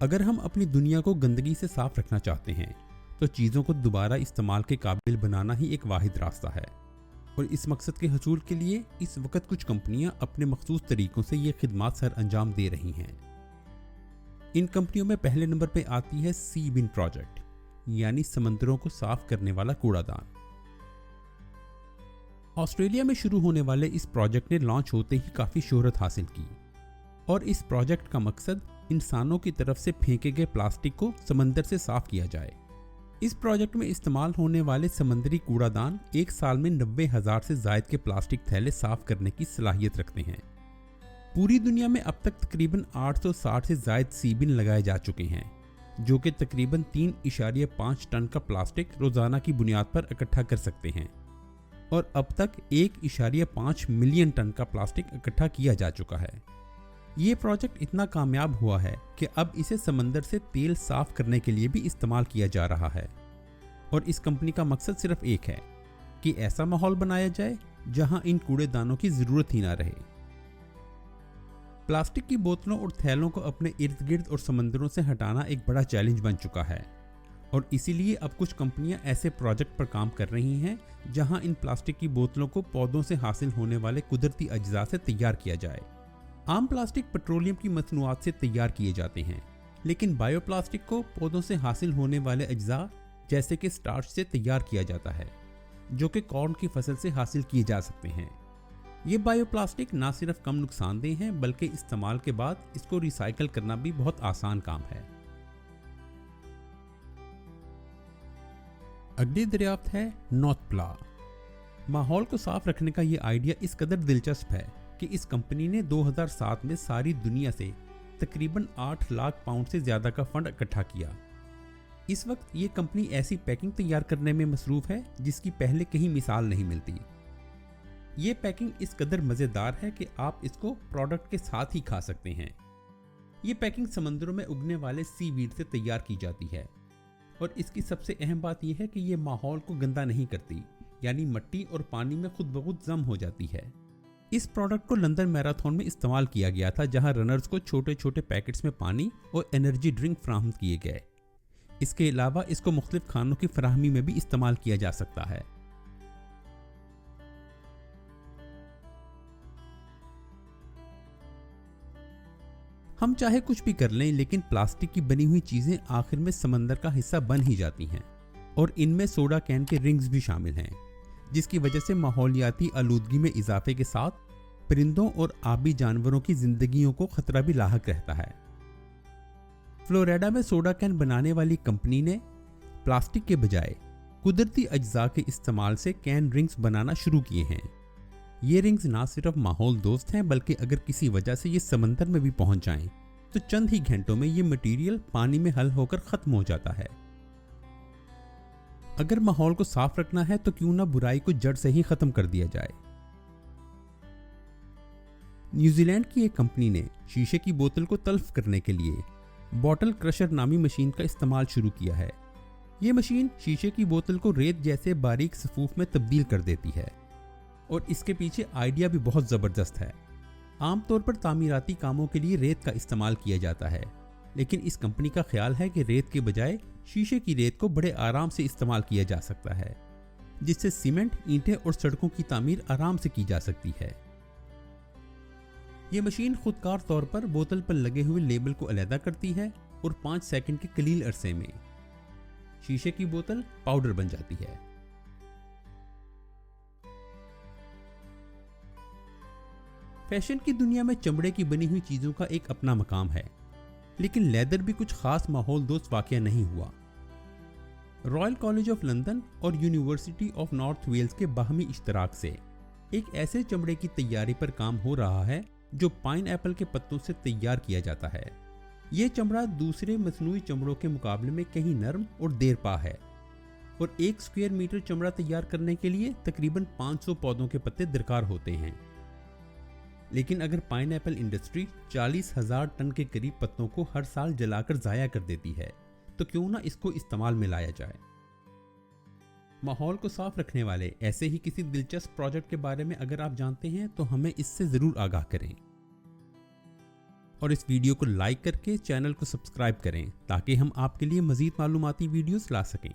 अगर हम अपनी दुनिया को गंदगी से साफ रखना चाहते हैं तो चीज़ों को दोबारा इस्तेमाल के काबिल बनाना ही एक वाहिद रास्ता है। और इस मकसद के हसूल के लिए इस वक्त कुछ कंपनियां अपने मखसूस तरीकों से ये खिदमात सर अंजाम दे रही हैं। इन कंपनियों में पहले नंबर पे आती है सी बिन प्रोजेक्ट, यानी समंदरों को साफ करने वाला कूड़ादान। ऑस्ट्रेलिया में शुरू होने वाले इस प्रोजेक्ट ने लॉन्च होते ही काफ़ी शोहरत हासिल की और इस प्रोजेक्ट का मकसद इंसानों की तरफ से फेंके गए प्लास्टिक को समंदर से साफ किया जाए। इस प्रोजेक्ट में इस्तेमाल होने वाले समंदरी कूड़ादान एक साल में 90,000 से जायद के प्लास्टिक थैले साफ करने की सलाहियत रखते हैं। पूरी दुनिया में अब तक तकरीबन 860 से जायद सी बिन लगाए जा चुके हैं, जो कि तकरीबन 3.5 टन का प्लास्टिक रोजाना की बुनियाद पर इकट्ठा कर सकते हैं और अब तक 1.5 मिलियन टन का प्लास्टिक इकट्ठा किया जा चुका है। ये प्रोजेक्ट इतना कामयाब हुआ है कि अब इसे समंदर से तेल साफ करने के लिए भी इस्तेमाल किया जा रहा है और इस कंपनी का मकसद सिर्फ एक है कि ऐसा माहौल बनाया जाए जहां इन कूड़ेदानों की जरूरत ही ना रहे। प्लास्टिक की बोतलों और थैलों को अपने इर्द गिर्द और समंदरों से हटाना एक बड़ा चैलेंज बन चुका है और इसीलिए अब कुछ कंपनियां ऐसे प्रोजेक्ट पर काम कर रही हैं जहां इन प्लास्टिक की बोतलों को पौधों से हासिल होने वाले कुदरती अज्जा से तैयार किया जाए। आम प्लास्टिक पेट्रोलियम की मसनूआत से तैयार किए जाते हैं, लेकिन बायोप्लास्टिक को पौधों से हासिल होने वाले अज्जा जैसे कि स्टार्च से तैयार किया जाता है, जो कि कॉर्न की फसल से हासिल किए जा सकते हैं। ये बायोप्लास्टिक ना सिर्फ कम नुकसानदेह हैं बल्कि इस्तेमाल के बाद इसको रिसाइकल करना भी बहुत आसान काम है। अगली दरियाफ्त है नॉथप्ला। माहौल को साफ रखने का ये आइडिया इस कदर दिलचस्प है कि इस कंपनी ने 2007 में सारी दुनिया से तकरीबन 8 लाख पाउंड से ज़्यादा का फंड इकट्ठा किया। इस वक्त ये कंपनी ऐसी पैकिंग तैयार करने में मसरूफ़ है जिसकी पहले कहीं मिसाल नहीं मिलती। ये पैकिंग इस कदर मज़ेदार है कि आप इसको प्रोडक्ट के साथ ही खा सकते हैं। ये पैकिंग समंदरों में उगने वाले सी वीड से तैयार की जाती है और इसकी सबसे अहम बात यह है कि ये माहौल को गंदा नहीं करती, यानी मिट्टी और पानी में खुद ब खुद जम हो जाती है। इस प्रोडक्ट को लंदन मैराथन में इस्तेमाल किया गया था, जहां रनर्स को छोटे छोटे पैकेट्स में पानी और एनर्जी ड्रिंक फराहम किए गए। इसके अलावा इसको मुख्तलिफ खानों की फराहमी में भी इस्तेमाल किया जा सकता है। हम चाहे कुछ भी कर लें, लेकिन प्लास्टिक की बनी हुई चीजें आखिर में समंदर का हिस्सा बन ही जाती हैं और इनमें सोडा कैन के रिंग्स भी शामिल हैं, जिसकी वजह से माहौलियाती आलूदगी में इजाफे के साथ परिंदों और आबी जानवरों की जिंदगियों को खतरा भी लाहक रहता है। फ्लोरिडा में सोडा कैन बनाने वाली कंपनी ने प्लास्टिक के बजाय कुदरती अज्जा के इस्तेमाल से कैन रिंग्स बनाना शुरू किए हैं। ये रिंग्स ना सिर्फ माहौल दोस्त हैं बल्कि अगर किसी वजह से ये समंदर में भी पहुंच जाएं तो चंद ही घंटों में ये मटेरियल पानी में हल होकर खत्म हो जाता है। अगर माहौल को साफ रखना है तो क्यों ना बुराई को जड़ से ही खत्म कर दिया जाए। न्यूजीलैंड की एक कंपनी ने शीशे की बोतल को तल्फ करने के लिए बॉटल क्रशर नामी मशीन का इस्तेमाल शुरू किया है। ये मशीन शीशे की बोतल को रेत जैसे बारीक सफूफ में तब्दील कर देती है और इसके पीछे आइडिया भी बहुत ज़बरदस्त है। आमतौर पर तामीराती कामों के लिए रेत का इस्तेमाल किया जाता है, लेकिन इस कंपनी का ख्याल है कि रेत के बजाय शीशे की रेत को बड़े आराम से इस्तेमाल किया जा सकता है, जिससे सीमेंट, ईंटें और सड़कों की तामीर आराम से की जा सकती है। यह मशीन खुदकार तौर पर बोतल पर लगे हुए लेबल को अलहदा करती है और 5 सेकंड के कलील अरसे में शीशे की बोतल पाउडर बन जाती है। फैशन की दुनिया में चमड़े की बनी हुई चीजों का एक अपना मकाम है, लेकिन लेदर भी कुछ खास माहौल दोस्त वाकया नहीं हुआ। रॉयल कॉलेज ऑफ लंदन और यूनिवर्सिटी ऑफ नॉर्थ वेल्स के बाहमी इश्तराक से एक ऐसे चमड़े की तैयारी पर काम हो रहा है जो पाइन एप्पल के पत्तों से तैयार किया जाता है। यह चमड़ा दूसरे मसनूई चमड़ों के मुकाबले में कहीं नरम और देरपा है और 1 स्क्वायर मीटर चमड़ा तैयार करने के लिए तकरीबन 500 पौधों के पत्ते दरकार होते हैं। लेकिन अगर पाइनएप्पल इंडस्ट्री 40,000 टन के करीब पत्तों को हर साल जलाकर जाया कर देती है, तो क्यों ना इसको इस्तेमाल में लाया जाए। माहौल को साफ रखने वाले ऐसे ही किसी दिलचस्प प्रोजेक्ट के बारे में अगर आप जानते हैं तो हमें इससे ज़रूर आगाह करें। और इस वीडियो को लाइक करके चैनल को सब्सक्राइब करें ताकि हम आपके लिए मज़ीद मालूमाती वीडियोस ला सकें।